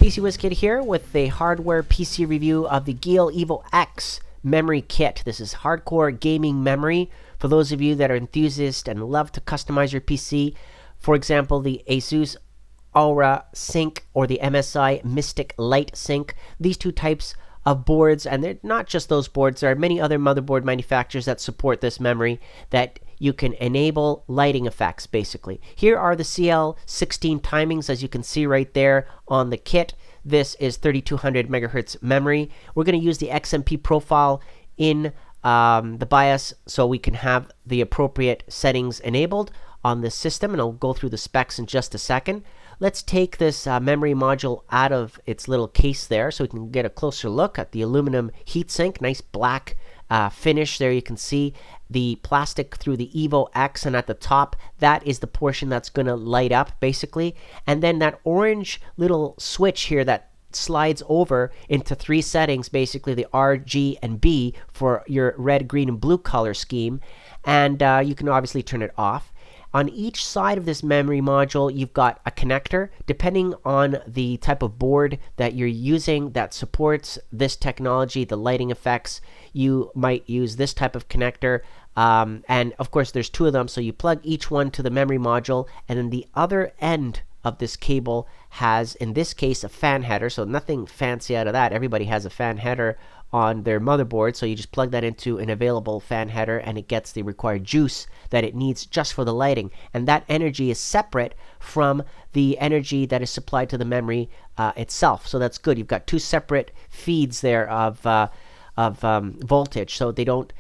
PCWizKid here with a hardware PC review of the GEIL EVO X memory kit. This is hardcore gaming memory for those of you that are enthusiasts and love to customize your PC. For example, the Asus Aura Sync or the MSI Mystic Light Sync. These two types of boards, and they're not just those boards, there are many other motherboard manufacturers that support this memory that you can enable lighting effects basically. Here are the CL16 timings, as you can see right there on the kit. This is 3200 megahertz memory. We're going to use the XMP profile in the BIOS so we can have the appropriate settings enabled on this system, and I'll go through the specs in just a second. Let's take this memory module out of its little case there so we can get a closer look at the aluminum heatsink. Nice black finish there. You can see the plastic through the EVO X, and at the top, that is the portion that's going to light up basically. And then that orange little switch here that slides over into three settings, basically the R, G, and B for your red, green, and blue color scheme. And you can obviously turn it off. On each side of this memory module, you've got a connector. Depending on the type of board that you're using that supports this technology, the lighting effects, you might use this type of connector. And of course, there's two of them, so you plug each one to the memory module, and then the other end of this cable has, in this case, a fan header. So nothing fancy out of that. Everybody has a fan header on their motherboard, so you just plug that into an available fan header and it gets the required juice that it needs just for the lighting, and that energy is separate from the energy that is supplied to the memory itself. So that's good. You've got two separate feeds there of voltage, so they don't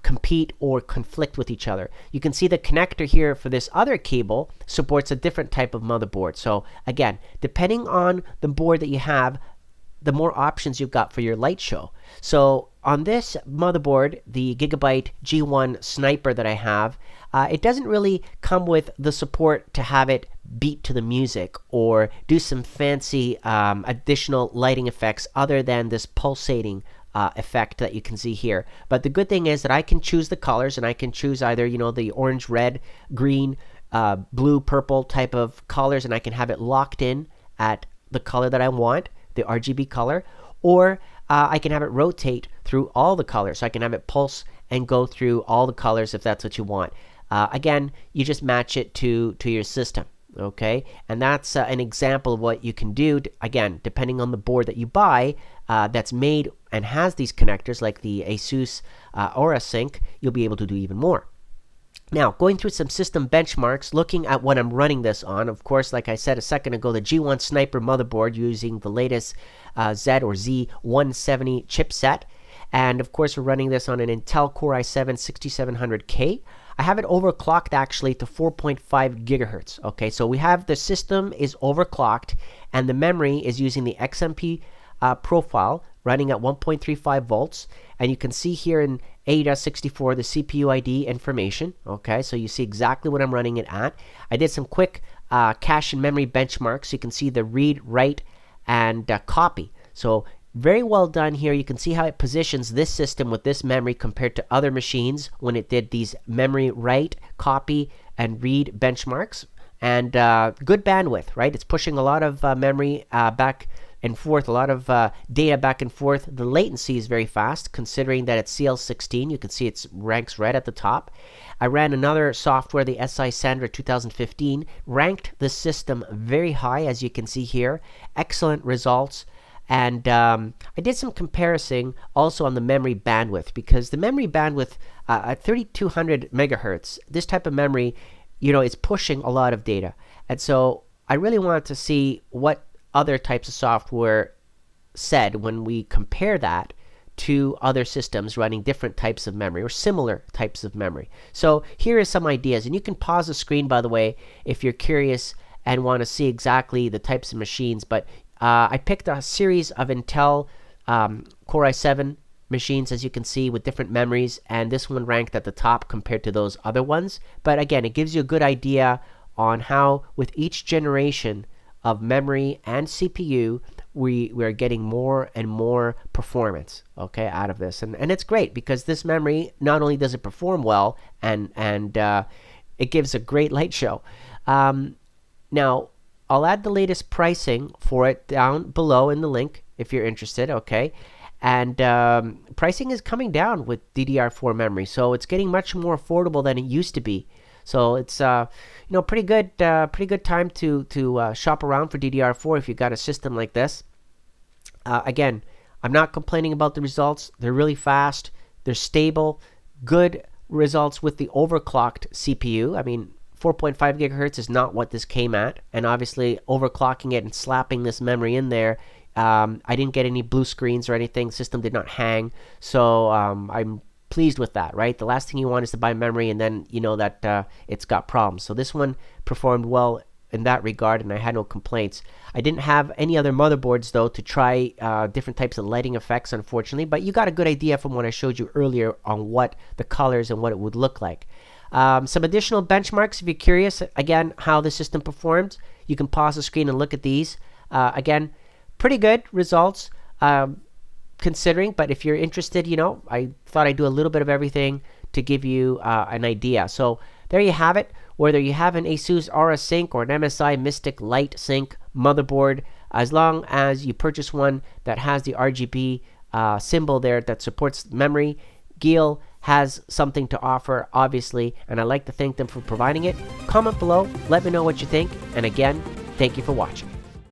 compete or conflict with each other. You can see the connector here for this other cable supports a different type of motherboard. So again, depending on the board that you have, the more options you've got for your light show. So on this motherboard, the Gigabyte G1 Sniper that I have, it doesn't really come with the support to have it beat to the music or do some fancy additional lighting effects other than this pulsating effect that you can see here. But the good thing is that I can choose the colors, and I can choose either, you know, the orange, red, green, blue, purple type of colors, and I can have it locked in at the color that I want, the RGB color, or I can have it rotate through all the colors. So I can have it pulse and go through all the colors if that's what you want. Again, you just match it to your system, okay? And that's an example of what you can do, again, depending on the board that you buy that's made and has these connectors like the Asus Aura Sync, you'll be able to do even more. Now, going through some system benchmarks, looking at what I'm running this on, of course, like I said a second ago, the G1 Sniper motherboard using the latest Z or Z170 chipset. And of course, we're running this on an Intel Core i7 6700K. I have it overclocked actually to 4.5 gigahertz. Okay, so we have the system is overclocked, and the memory is using the XMP profile running at 1.35 volts. And you can see here in ADA64 the CPU ID information. Okay, so you see exactly what I'm running it at. I did some quick cache and memory benchmarks. You can see the read, write, and copy. So very well done here. You can see how it positions this system with this memory compared to other machines when it did these memory write, copy, and read benchmarks. And good bandwidth, right? It's pushing a lot of memory back and forth, a lot of data back and forth. The latency is very fast, considering that it's CL16. You can see it ranks right at the top. I ran another software, the SI Sandra 2015, ranked the system very high, as you can see here. Excellent results. And I did some comparison also on the memory bandwidth, because the memory bandwidth at 3200 megahertz, this type of memory, you know, is pushing a lot of data. And so I really wanted to see what other types of software said when we compare that to other systems running different types of memory or similar types of memory. So here are some ideas, and you can pause the screen, by the way, if you're curious and want to see exactly the types of machines. But I picked a series of Intel Core i7 machines, as you can see, with different memories, and this one ranked at the top compared to those other ones. But again, it gives you a good idea on how with each generation of memory and CPU, we're getting more and more performance, okay, out of this. And it's great because this memory, not only does it perform well, and it gives a great light show. Now, I'll add the latest pricing for it down below in the link if you're interested, okay? And pricing is coming down with DDR4 memory, so it's getting much more affordable than it used to be. So it's pretty good time to shop around for DDR4 if you got a system like this. Again, I'm not complaining about the results. They're really fast. They're stable. Good results with the overclocked CPU. I mean, 4.5 gigahertz is not what this came at, and obviously overclocking it and slapping this memory in there, I didn't get any blue screens or anything. The system did not hang, so I'm pleased with that, right? The last thing you want is to buy memory and then you know that it's got problems. So this one performed well in that regard, and I had no complaints. I didn't have any other motherboards though to try different types of lighting effects, unfortunately, but you got a good idea from what I showed you earlier on what the colors and what it would look like. Some additional benchmarks if you're curious again how the system performed. You can pause the screen and look at these. Again, pretty good results considering, but if you're interested, I thought I'd do a little bit of everything to give you an idea. So there you have it. Whether you have an Asus Aura Sync or an MSI Mystic Light Sync motherboard, as long as you purchase one that has the RGB symbol there that supports memory, GEIL has something to offer, obviously, and I'd like to thank them for providing it. Comment below, let me know what you think, and again, thank you for watching.